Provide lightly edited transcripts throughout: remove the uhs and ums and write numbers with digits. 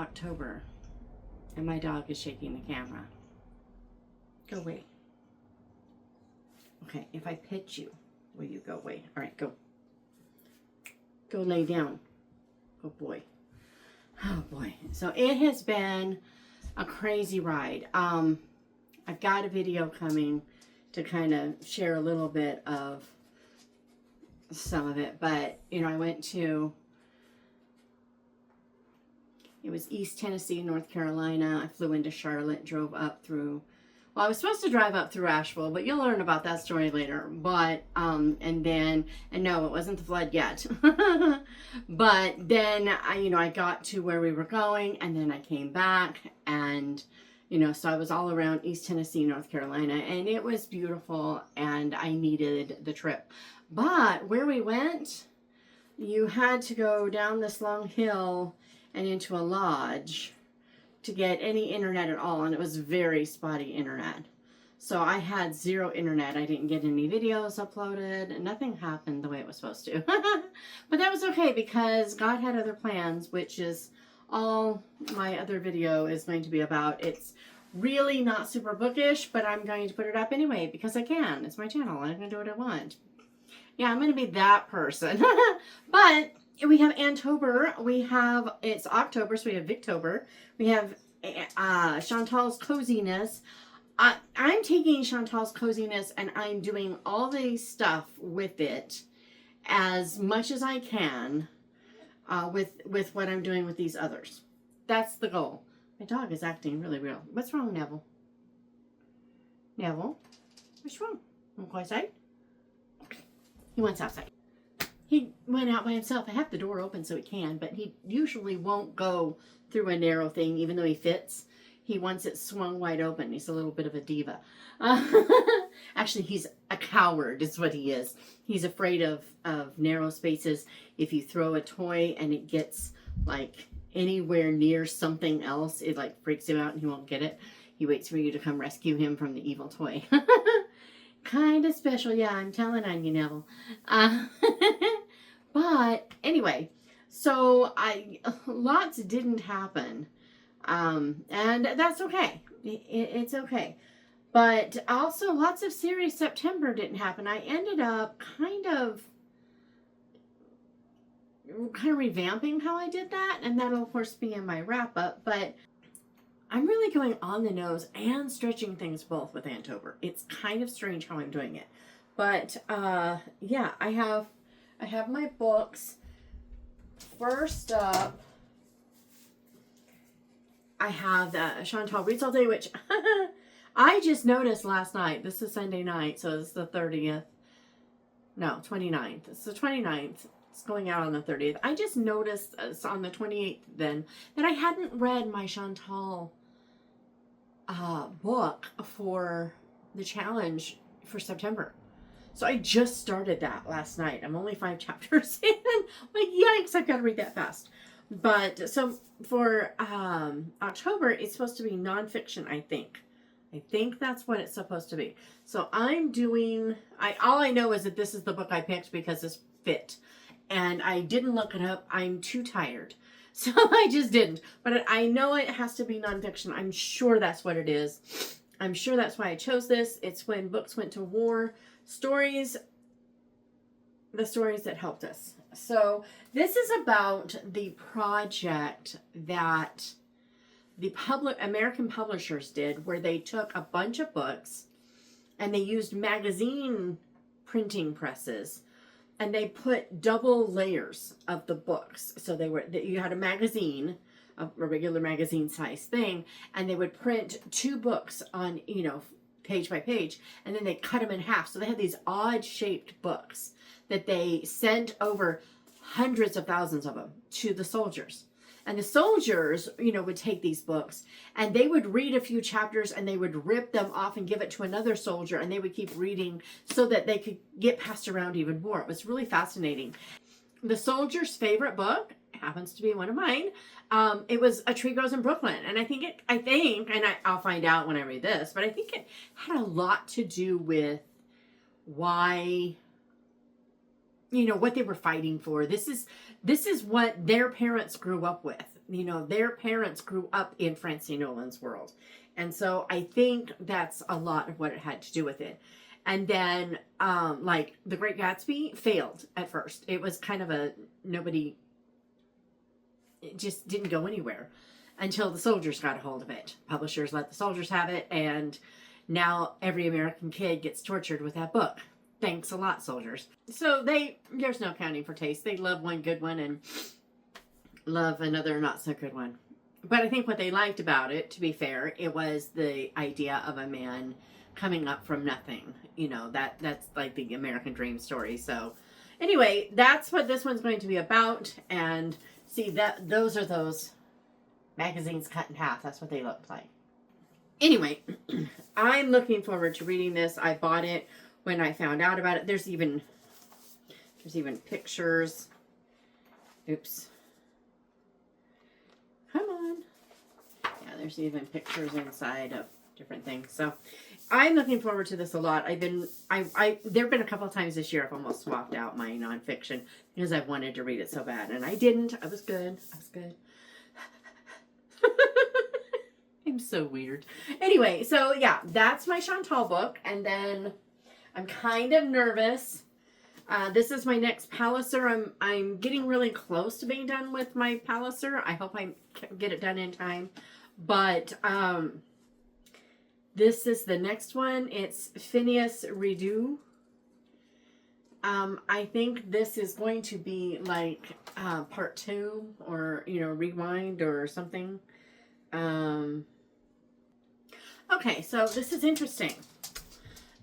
October, and my dog is shaking the camera. Go away. Okay, if I pet you, will you go away? All right, go. Go lay down. Good boy. Oh boy. So it has been a crazy ride. I've got a video coming to kind of share a little bit of some of it, but you know, I went to, it was East Tennessee, North Carolina. I flew into Charlotte, drove up through, well, I was supposed to drive up through Asheville, but you'll learn about that story later. But, and no, it wasn't the flood yet. But then I got to where we were going, and then I came back, and, so I was all around East Tennessee, North Carolina, and it was beautiful, and I needed the trip. But where we went, you had to go down this long hill and into a lodge to get any internet at all, and it was very spotty internet. So I had zero internet. I didn't get any videos uploaded, and nothing happened the way it was supposed to. But that was okay, because God had other plans, which is all my other video is going to be about. It's really not super bookish, but I'm going to put it up anyway because I can. It's my channel, and I'm going to do what I want. Yeah, I'm going to be that person. But we have Anne-Tober. It's October, so we have Victober. We have Chantal's Coziness. I'm taking Chantal's Coziness, and I'm doing all the stuff with it as much as I can with what I'm doing with these others. That's the goal. My dog is acting really real. What's wrong, Neville? Neville? What's wrong? Want to go outside? He wants outside. He went out by himself. I have the door open so he can, but he usually won't go through a narrow thing, even though he fits. He wants it swung wide open. He's a little bit of a diva. Actually, he's a coward is what he is. He's afraid of narrow spaces. If you throw a toy and it gets like anywhere near something else, it like freaks him out and he won't get it. He waits for you to come rescue him from the evil toy. Kind of special. Yeah, I'm telling on you, Neville. But anyway, so lots didn't happen. And that's okay. It's okay. But also lots of series September didn't happen. I ended up kind of revamping how I did that. And that'll of course be in my wrap up. But I'm really going on the nose and stretching things both with Anne-Tober. It's kind of strange how I'm doing it. But yeah, I have my books. First up, I have Chantal Reads All Day, which I just noticed last night. This is Sunday night, so it's the 30th. No, 29th. It's the 29th. It's going out on the 30th. I just noticed on the 28th then that I hadn't read my Chantal book for the challenge for September. So I just started that last night. I'm only 5 chapters in. Like, yikes, I've got to read that fast. But so for October, it's supposed to be nonfiction, I think. I think that's what it's supposed to be. So I'm doing, all I know is that this is the book I picked because it's fit. And I didn't look it up. I'm too tired. So I just didn't. But I know it has to be nonfiction. I'm sure that's what it is. I'm sure that's why I chose this. It's when books went to war. Stories, the stories that helped us. So this is about the project that the American publishers did, where they took a bunch of books and they used magazine printing presses. And they put double layers of the books. So you had a magazine, a regular magazine size thing, and they would print 2 books on, page by page, and then they cut them in half. So they had these odd shaped books that they sent over, hundreds of thousands of them, to the soldiers. And the soldiers, would take these books and they would read a few chapters and they would rip them off and give it to another soldier, and they would keep reading so that they could get passed around even more. It was really fascinating. The soldier's favorite book happens to be one of mine. It was A Tree Grows in Brooklyn. And I think, and I'll find out when I read this, but I think it had a lot to do with why, what they were fighting for. This is what their parents grew up with. you know, their parents grew up in Francine Nolan's world. And so I think that's a lot of what it had to do with it. And then, like, The Great Gatsby failed at first. It was kind of it just didn't go anywhere until the soldiers got a hold of it. Publishers let the soldiers have it, and now every American kid gets tortured with that book. Thanks a lot, soldiers. So there's no accounting for taste. They love one good one and love another not so good one. But I think what they liked about it, to be fair, it was the idea of a man coming up from nothing. You know, that's like the American dream story. So anyway, that's what this one's going to be about. And see, those are those magazines cut in half. That's what they look like. Anyway, I'm looking forward to reading this. I bought it when I found out about it. There's even pictures. Oops. Come on. Yeah, there's even pictures inside of different things. So I'm looking forward to this a lot. There've been a couple of times this year I've almost swapped out my nonfiction because I've wanted to read it so bad. And I didn't. I was good. I'm so weird. Anyway, so yeah, that's my Chantal book. And then I'm kind of nervous. This is my next Palliser. I'm getting really close to being done with my Palliser. I hope I can get it done in time. But this is the next one. It's Phineas Redo. I think this is going to be like part 2 or, you know, rewind or something. Okay, so this is interesting.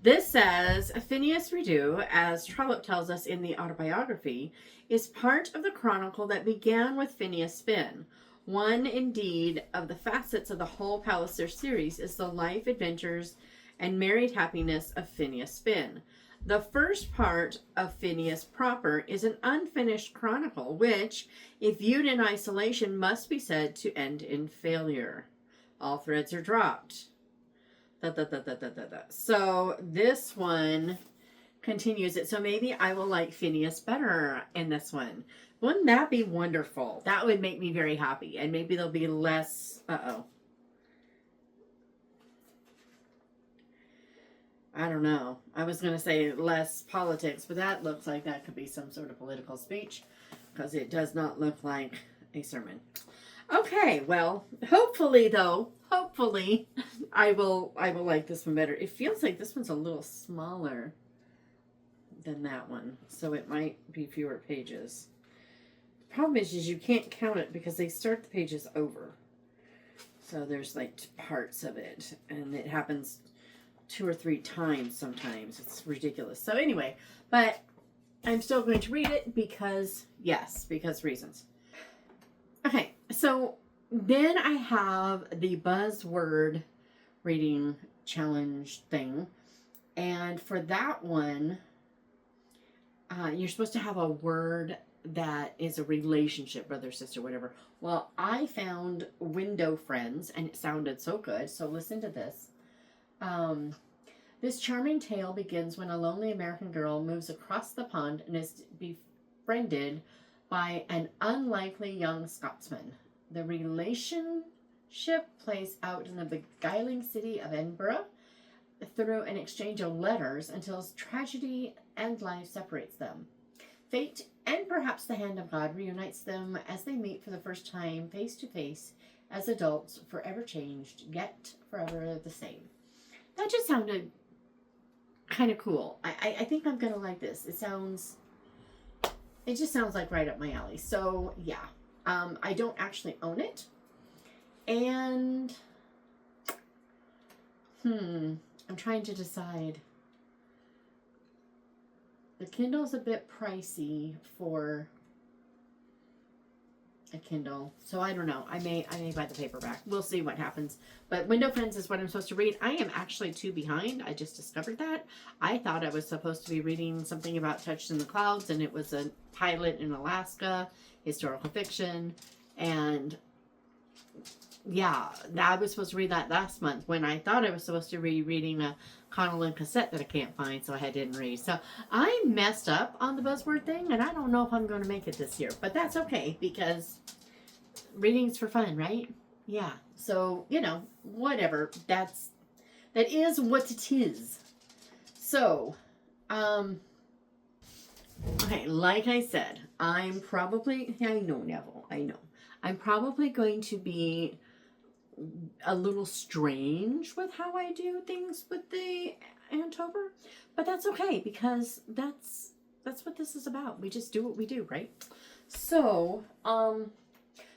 This says, Phineas Redo, as Trollope tells us in the autobiography, is part of the chronicle that began with Phineas Finn. One, indeed, of the facets of the whole Palliser series is the life, adventures, and married happiness of Phineas Finn. The first part of Phineas proper is an unfinished chronicle, which, if viewed in isolation, must be said to end in failure. All threads are dropped. So this one continues it. So maybe I will like Phineas better in this one. Wouldn't that be wonderful? That would make me very happy. And maybe there'll be less... I don't know. I was going to say less politics, but that looks like that could be some sort of political speech because it does not look like a sermon. Okay, well, hopefully I will like this one better. It feels like this one's a little smaller than that one, so it might be fewer pages. The problem is you can't count it because they start the pages over. So there's like parts of it, and it happens 2 or 3 times sometimes. It's ridiculous. So anyway, but I'm still going to read it because reasons. Okay, so then I have the buzzword reading challenge thing. And for that one, you're supposed to have a word that is a relationship, brother, sister, whatever. Well, I found window friends, and it sounded so good. So listen to this. This charming tale begins when a lonely American girl moves across the pond and is befriended by an unlikely young Scotsman. The relationship plays out in the beguiling city of Edinburgh through an exchange of letters until tragedy and life separates them. Fate and perhaps the hand of God reunites them as they meet for the first time face to face as adults, forever changed, yet forever the same. That just sounded kind of cool. I think I'm going to like this. It just sounds like right up my alley. So, yeah. I don't actually own it. And, I'm trying to decide. The Kindle's a bit pricey for a Kindle. So I don't know. I may buy the paperback. We'll see what happens. But Window Friends is what I'm supposed to read. I am actually 2 behind. I just discovered that. I thought I was supposed to be reading something about Touched in the Clouds, and it was a pilot in Alaska, historical fiction. And yeah, I was supposed to read that last month when I thought I was supposed to be reading a Connellan cassette that I can't find, so I didn't read. So I messed up on the buzzword thing, and I don't know if I'm going to make it this year. But that's okay, because readings for fun, right? Yeah. So, whatever. That is what it is. So, okay, like I said, I know, Neville, I know. I'm probably going to be a little strange with how I do things with the Anne-Tober, but that's okay because that's what this is about. We just do what we do, right? So,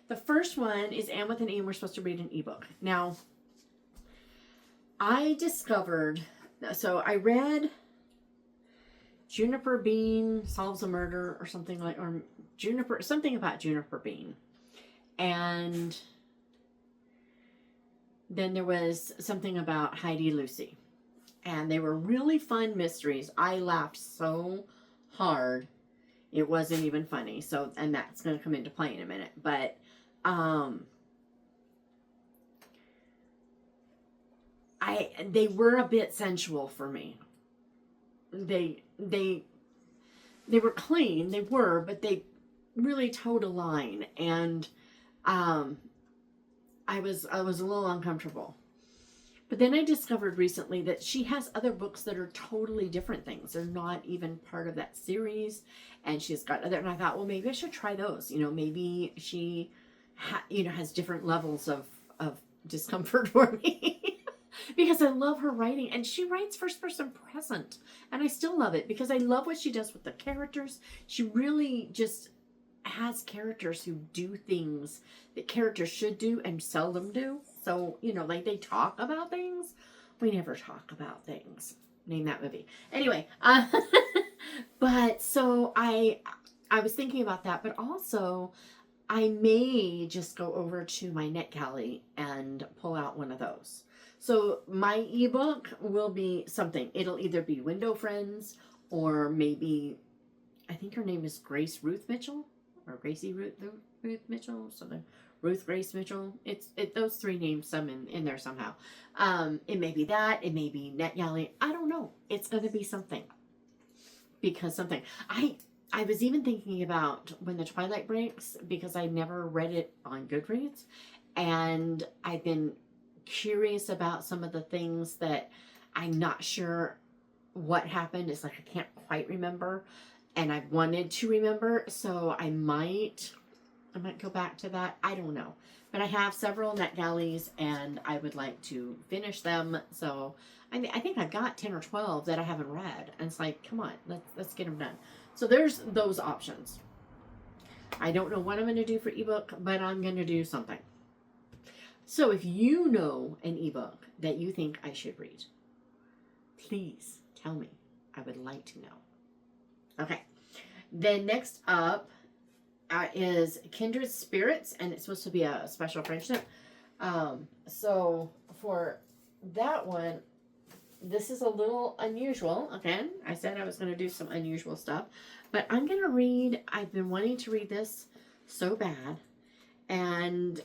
the first one is Anne with an E, and we're supposed to read an ebook. Now, I read Juniper Bean Solves a Murder or something something about Juniper Bean. And then there was something about Heidi Lucy. And they were really fun mysteries. I laughed so hard. It wasn't even funny. So, and that's going to come into play in a minute. But, they were a bit sensual for me. They were clean. They were, but they really towed a line. And, I was a little uncomfortable. But then I discovered recently that she has other books that are totally different things. They're not even part of that series. And she's got other, and I thought, well, maybe I should try those. Maybe she, has different levels of discomfort for me. Because I love her writing. And she writes first person present. And I still love it because I love what she does with the characters. She really just has characters who do things that characters should do and seldom do. So, like they talk about things. We never talk about things. Name that movie. Anyway, but so I was thinking about that, but also I may just go over to my NetGalley and pull out one of those. So my ebook will be something. It'll either be Window Friends or maybe, I think her name is Grace Ruth Mitchell. Or Gracie Ruth Mitchell, something. Ruth Grace Mitchell. It's those three names some in there somehow. It may be that. It may be NetGalley. I don't know. It's going to be something. Because something. I was even thinking about When the Twilight Breaks because I never read it on Goodreads. And I've been curious about some of the things that I'm not sure what happened. It's like I can't quite remember. And I wanted to remember, so I might go back to that. I don't know. But I have several NetGalleys, and I would like to finish them. So I think I've got 10 or 12 that I haven't read. And it's like, come on, let's get them done. So there's those options. I don't know what I'm going to do for ebook, but I'm going to do something. So if you know an ebook that you think I should read, please tell me. I would like to know. Okay, then next up is Kindred Spirits, and it's supposed to be a special friendship. So for that one, this is a little unusual. Again, I said I was going to do some unusual stuff, but I'm going to read, I've been wanting to read this so bad, and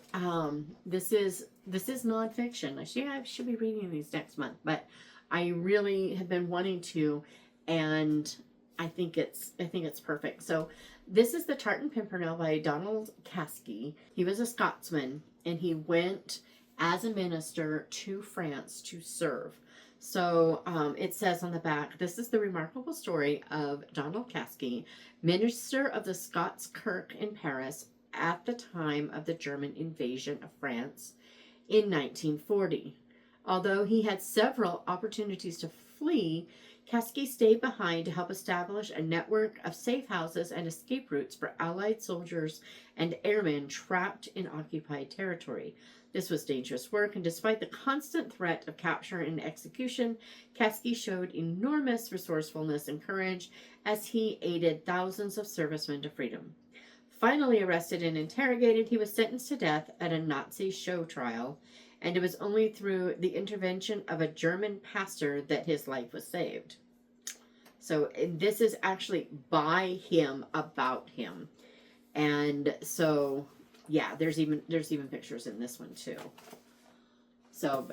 this is nonfiction. I should be reading these next month, but I really have been wanting to, and I think it's perfect. So this is The Tartan Pimpernel by Donald Caskey. He was a Scotsman, and he went as a minister to France to serve. So it says on the back, this is the remarkable story of Donald Caskey, minister of the Scots Kirk in Paris at the time of the German invasion of France in 1940. Although he had several opportunities to flee, Caskey stayed behind to help establish a network of safe houses and escape routes for Allied soldiers and airmen trapped in occupied territory. This was dangerous work, and despite the constant threat of capture and execution, Caskey showed enormous resourcefulness and courage as he aided thousands of servicemen to freedom. Finally arrested and interrogated, he was sentenced to death at a Nazi show trial, and it was only through the intervention of a German pastor that his life was saved. So this is actually by him, about him. And so, yeah, there's even pictures in this one too. So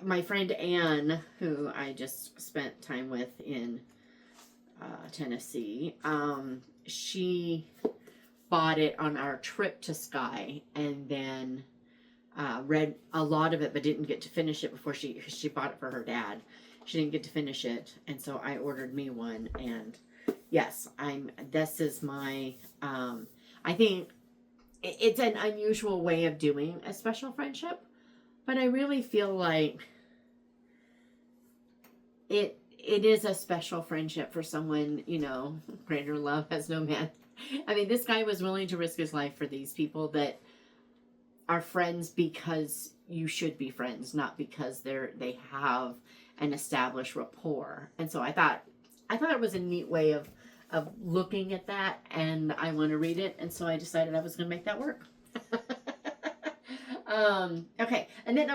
my friend Anne, who I just spent time with in Tennessee, she bought it on our trip to Skye, and then read a lot of it, but didn't get to finish it before she bought it for her dad. She didn't get to finish it, and so I ordered me one. And yes, this is my. I think it's an unusual way of doing a special friendship, but I really feel like it is a special friendship for someone, greater love has no man. I mean, this guy was willing to risk his life for these people that are friends because you should be friends, not because they have an established rapport. And so I thought it was a neat way of looking at that, and I want to read it, and so I decided I was going to make that work. Okay, and then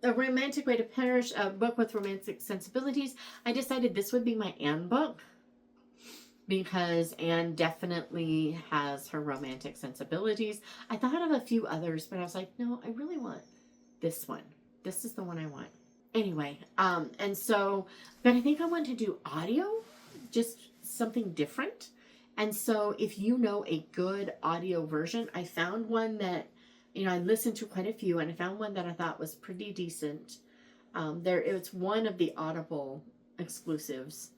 a romantic way to perish, a book with romantic sensibilities. I decided this would be my Anne book, because Anne definitely has her romantic sensibilities. I thought of a few others, but I was like, no, I really want this one. This is the one I want. Anyway, and so, but I think I want to do audio, just something different. And so if you know a good audio version, I found one that, I listened to quite a few, and I found one that I thought was pretty decent. It's one of the Audible exclusives,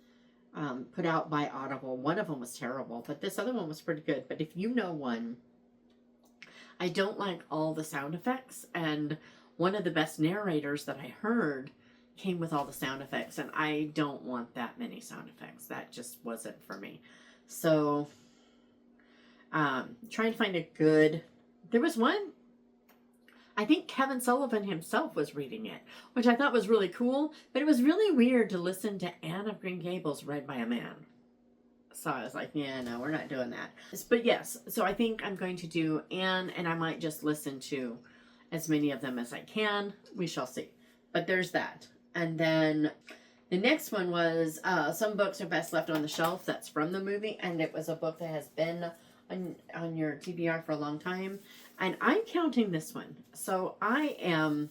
put out by Audible. One of them was terrible, but this other one was pretty good. But if you know one, I don't like all the sound effects, and one of the best narrators that I heard came with all the sound effects, and I don't want that many sound effects. That just wasn't for me. So, trying to find a good. There was one. I think Kevin Sullivan himself was reading it, which I thought was really cool, but it was really weird to listen to Anne of Green Gables read by a man. So I was like, yeah, no, we're not doing that. But yes, so I think I'm going to do Anne, and I might just listen to as many of them as I can. We shall see. But there's that. And then the next one was Some Books Are Best Left on the Shelf. That's from the movie, and it was a book that has been on your TBR for a long time. And I'm counting this one. So I am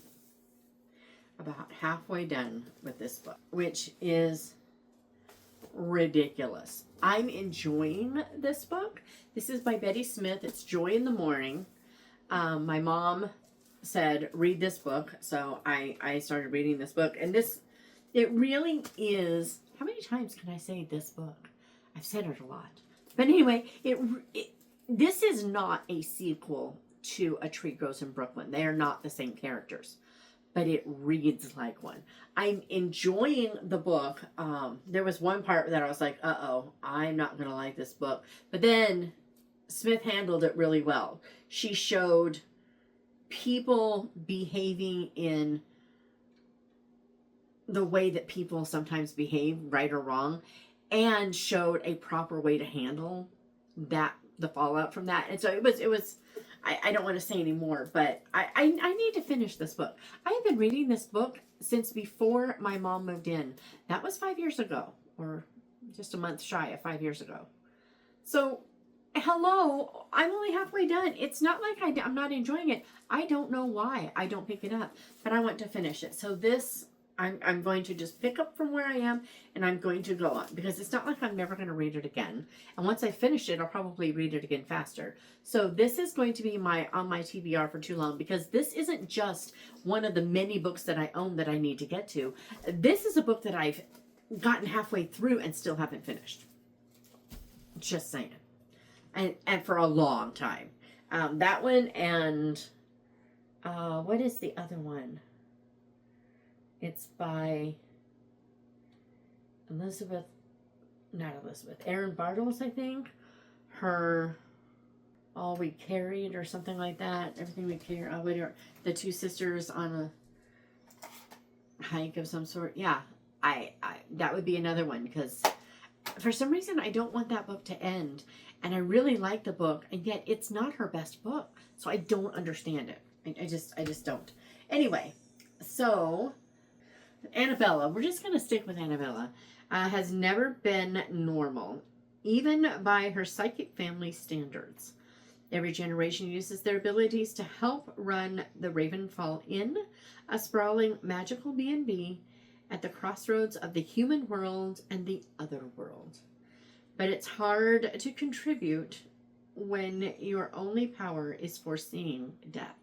about halfway done with this book, which is ridiculous. I'm enjoying this book. This is by Betty Smith. It's Joy in the Morning. My mom said, read this book. So I started reading this book. And it really is, how many times can I say this book? I've said it a lot. But anyway, this is not a sequel to A Tree Grows in Brooklyn. They are not the same characters, but it reads like one. I'm enjoying the book. There was one part that I was like, uh-oh, I'm not going to like this book. But then Smith handled it really well. She showed people behaving in the way that people sometimes behave, right or wrong, and showed a proper way to handle the fallout from that. And so it was I don't want to say any more, but I need to finish this book. I have been reading this book since before my mom moved in. That was 5 years ago, or just a month shy of 5 years ago. So, hello, I'm only halfway done. It's not like I'm not enjoying it. I don't know why I don't pick it up, but I want to finish it. So this, I'm going to just pick up from where I am, and I'm going to go on, because it's not like I'm never going to read it again. And once I finish it, I'll probably read it again faster. So this is going to be on my TBR for too long, because this isn't just one of the many books that I own that I need to get to. This is a book that I've gotten halfway through and still haven't finished. Just saying. And for a long time. That one, and what is the other one? It's by Erin Bartels, I think. Her All We Carried, or something like that. Everything We Carry. The two sisters on a hike of some sort. Yeah, I that would be another one, because for some reason I don't want that book to end. And I really like the book, and yet it's not her best book. So I don't understand it. I just don't. Anyway, so Annabella, we're just going to stick with Annabella, has never been normal, even by her psychic family standards. Every generation uses their abilities to help run the Ravenfall Inn, a sprawling magical B&B at the crossroads of the human world and the other world. But it's hard to contribute when your only power is foreseeing death.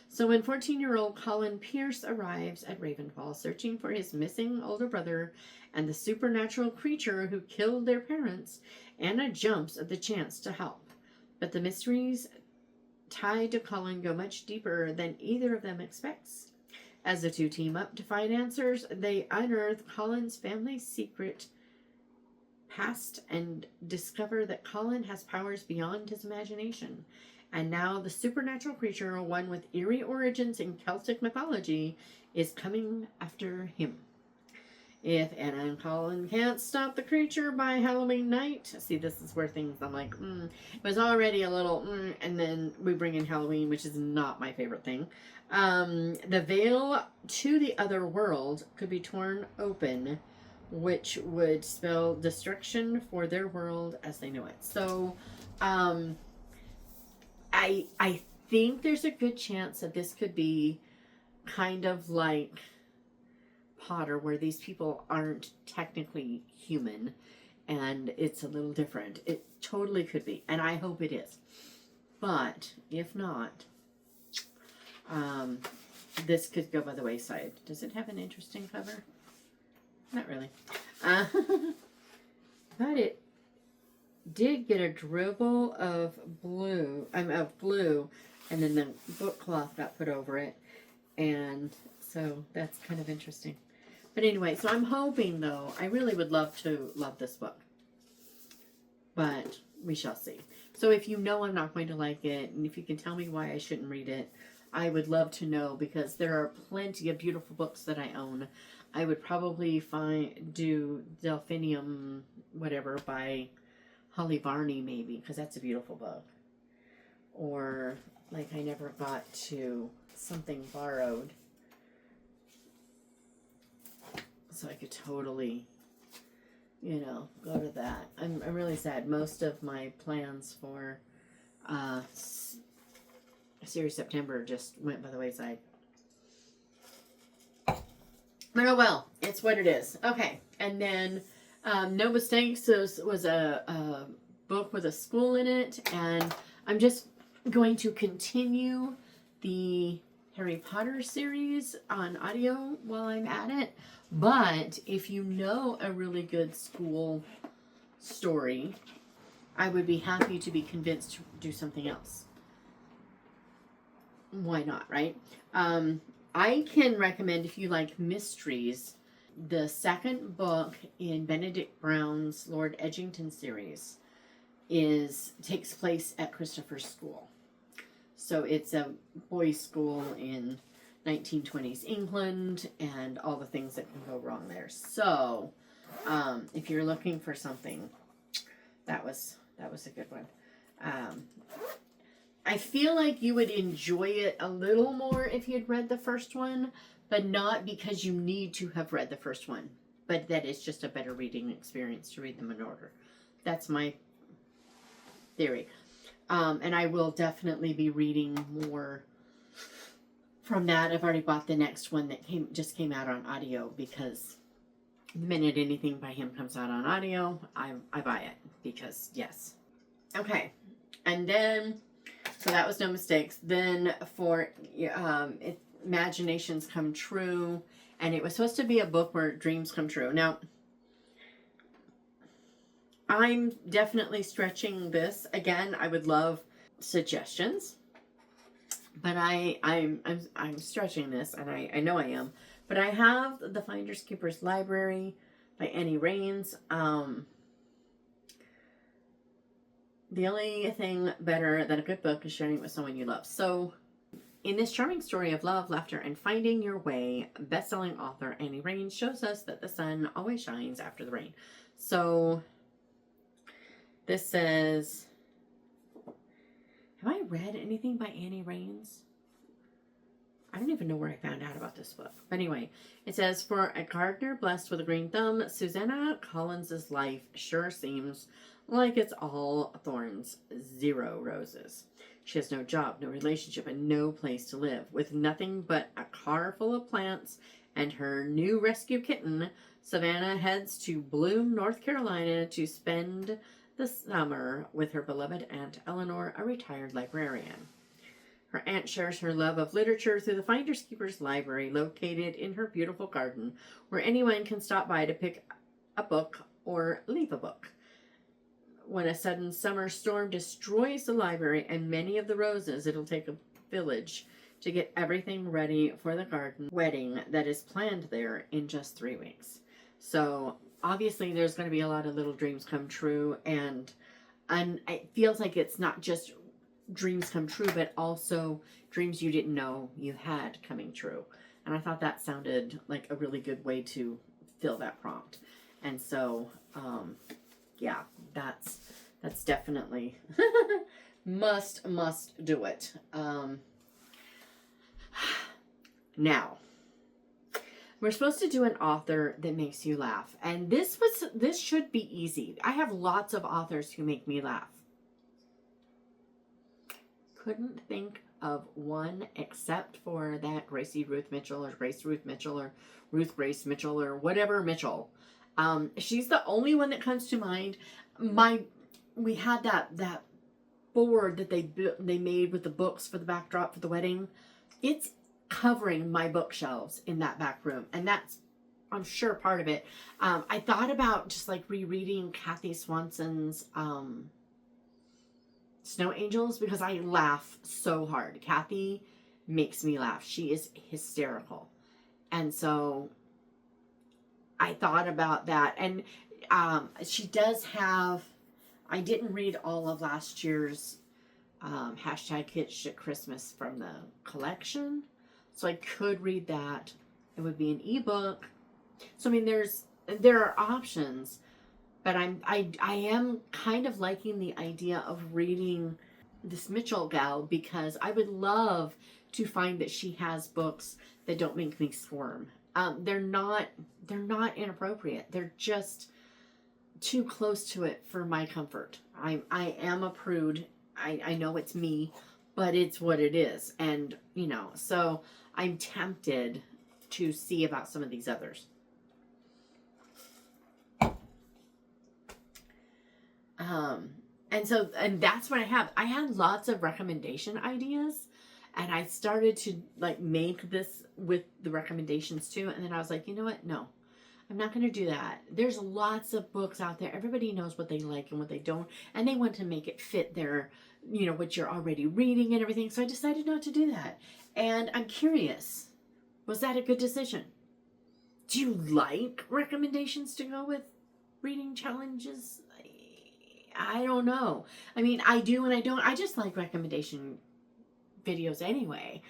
So when 14-year-old Colin Pierce arrives at Ravenfall searching for his missing older brother and the supernatural creature who killed their parents, Anna jumps at the chance to help. But the mysteries tied to Colin go much deeper than either of them expects. As the two team up to find answers, they unearth Colin's family's secret past and discover that Colin has powers beyond his imagination. And now the supernatural creature, one with eerie origins in Celtic mythology, is coming after him. If Anna and Colin can't stop the creature by Halloween night, see, this is where things, I'm like, it was already a little, and then we bring in Halloween, which is not my favorite thing. The veil to the other world could be torn open, which would spell destruction for their world as they know it. So, I think there's a good chance that this could be kind of like Potter, where these people aren't technically human and it's a little different. It totally could be, and I hope it is. But if not, this could go by the wayside. Does it have an interesting cover? Not really. But it did get a dribble of blue, and then the book cloth got put over it, and so that's kind of interesting. But anyway, so I'm hoping, though, I really would love this book, but we shall see. So if you know I'm not going to like it, and if you can tell me why I shouldn't read it, I would love to know, because there are plenty of beautiful books that I own. I would probably do Delphinium, whatever, by Holly Varney, maybe, because that's a beautiful book. Or, like, I never got to Something Borrowed. So I could totally, go to that. I'm really sad. Most of my plans for Series September just went by the wayside. But oh well, it's what it is. Okay, and then No Mistakes was a book with a school in it, and I'm just going to continue the Harry Potter series on audio while I'm at it. But if you know a really good school story, I would be happy to be convinced to do something else. Why not, right? I can recommend, if you like mysteries, the second book in Benedict Brown's Lord Edgington series takes place at Christopher's school. So it's a boys' school in 1920s England and all the things that can go wrong there. So if you're looking for something, that was a good one. I feel like you would enjoy it a little more if you'd read the first one, but not because you need to have read the first one, but that it's just a better reading experience to read them in order. That's my theory. And I will definitely be reading more from that. I've already bought the next one that just came out on audio, because the minute anything by him comes out on audio, I buy it, because yes. Okay, and then so that was No Mistakes. Then for Imaginations Come True, and it was supposed to be a book where dreams come true. Now, I'm definitely stretching this. Again, I would love suggestions, but I'm stretching this, and I know I am. But I have the Finders Keepers Library by Annie Raines. The only thing better than a good book is sharing it with someone you love. So, in this charming story of love, laughter, and finding your way, best-selling author Annie Raines shows us that the sun always shines after the rain. So, this says, have I read anything by Annie Raines? I don't even know where I found out about this book. But anyway, it says, for a gardener blessed with a green thumb, Susanna Collins' life sure seems like it's all thorns, 0 roses. She has no job, no relationship, and no place to live. With nothing but a car full of plants and her new rescue kitten, Savannah heads to Bloom, North Carolina to spend the summer with her beloved Aunt Eleanor, a retired librarian. Her aunt shares her love of literature through the Finders Keepers Library, located in her beautiful garden, where anyone can stop by to pick a book or leave a book. When a sudden summer storm destroys the library and many of the roses, it'll take a village to get everything ready for the garden wedding that is planned there in just 3 weeks. So obviously there's going to be a lot of little dreams come true, and it feels like it's not just dreams come true, but also dreams you didn't know you had coming true. And I thought that sounded like a really good way to fill that prompt. And so yeah, that's definitely must do it. Now, we're supposed to do an author that makes you laugh, and this should be easy. I have lots of authors who make me laugh. Couldn't think of one except for that Grace Ruth Mitchell or Ruth Grace Mitchell or whatever Mitchell. She's the only one that comes to mind. We had that board that they made with the books for the backdrop for the wedding. It's covering my bookshelves in that back room, and that's, I'm sure, part of it. I thought about just like rereading Kathy Swanson's Snow Angels, because I laugh so hard. Kathy makes me laugh. She is hysterical. And so I thought about that. And she does have, I didn't read all of last year's #Hitched at Christmas from the collection. So I could read that. It would be an ebook. So I mean, there are options, but I am kind of liking the idea of reading this Mitchell gal, because I would love to find that she has books that don't make me squirm. They're not inappropriate. They're just too close to it for my comfort. I am a prude. I know it's me, but it's what it is. And, you know, so I'm tempted to see about some of these others. And that's what I have. I had lots of recommendation ideas, and I started to like make this with the recommendations too. And then I was like, you know what? No, I'm not going to do that. There's lots of books out there. Everybody knows what they like and what they don't, and they want to make it fit their, you know, what you're already reading and everything. So I decided not to do that. And I'm curious, was that a good decision? Do you like recommendations to go with reading challenges? I don't know. I mean, I do and I don't. I just like recommendation videos anyway,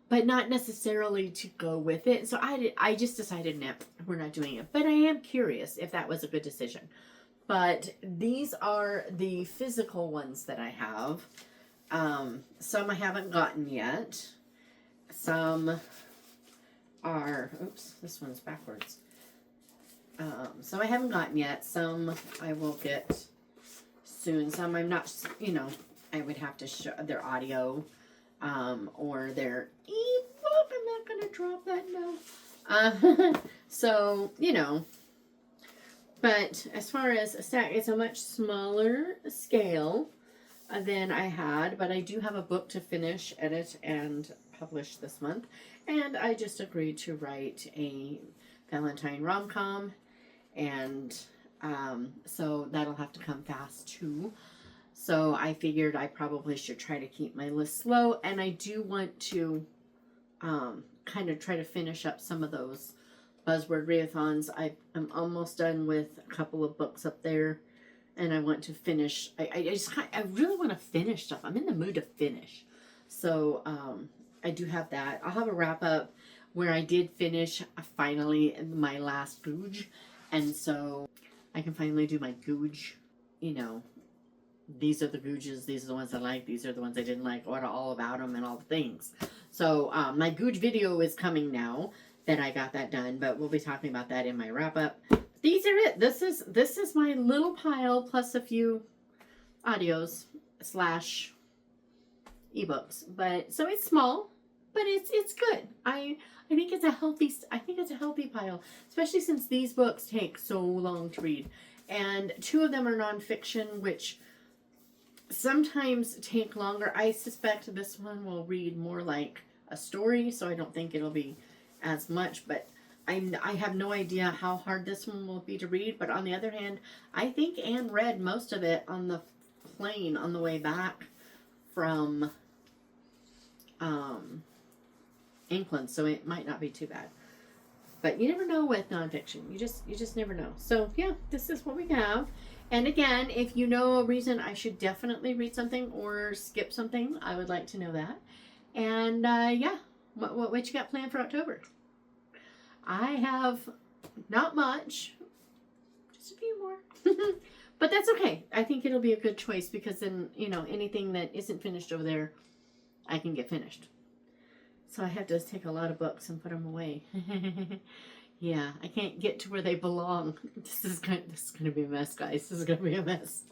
but not necessarily to go with it. So I just decided, no, we're not doing it. But I am curious if that was a good decision. But these are the physical ones that I have. Some I haven't gotten yet. Some are, oops, this one's backwards. Some I haven't gotten yet. Some I will get soon. Some I'm not, you know, I would have to show their audio or their ebook. I'm not going to drop that, no. So, you know, but as far as a stack, it's a much smaller scale than I had, but I do have a book to finish, edit, and publish this month. And I just agreed to write a Valentine rom-com, and so that'll have to come fast too. So I figured I probably should try to keep my list low, and I do want to kind of try to finish up some of those buzzword readathons. I'm almost done with a couple of books up there, and I want to finish. I really want to finish stuff. I'm in the mood to finish. So I do have that. I'll have a wrap up where I did finish finally my last Googe, and so I can finally do my Googe, you know, these are the Googes, these are the ones I like, these are the ones I didn't like, what all about them and all the things. So my Googe video is coming now that I got that done, but we'll be talking about that in my wrap up. These are it. This is my little pile plus a few audios / ebooks. But so it's small, but it's good. I think it's a healthy pile, especially since these books take so long to read. And 2 of them are nonfiction, which sometimes take longer. I suspect this one will read more like a story, so I don't think it'll be as much, but I have no idea how hard this one will be to read. But on the other hand, I think Anne read most of it on the plane on the way back from England, so it might not be too bad. But you never know with nonfiction. You just never know. So yeah, this is what we have. And again, if you know a reason I should definitely read something or skip something, I would like to know that. And yeah, what you got planned for October? I have not much, just a few more. But that's okay. I think it'll be a good choice because then, you know, anything that isn't finished over there, I can get finished. So I have to take a lot of books and put them away. Yeah, I can't get to where they belong. This is going to be a mess, guys. This is going to be a mess.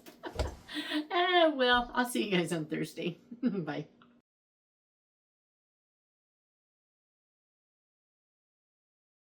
Well, I'll see you guys on Thursday. Bye.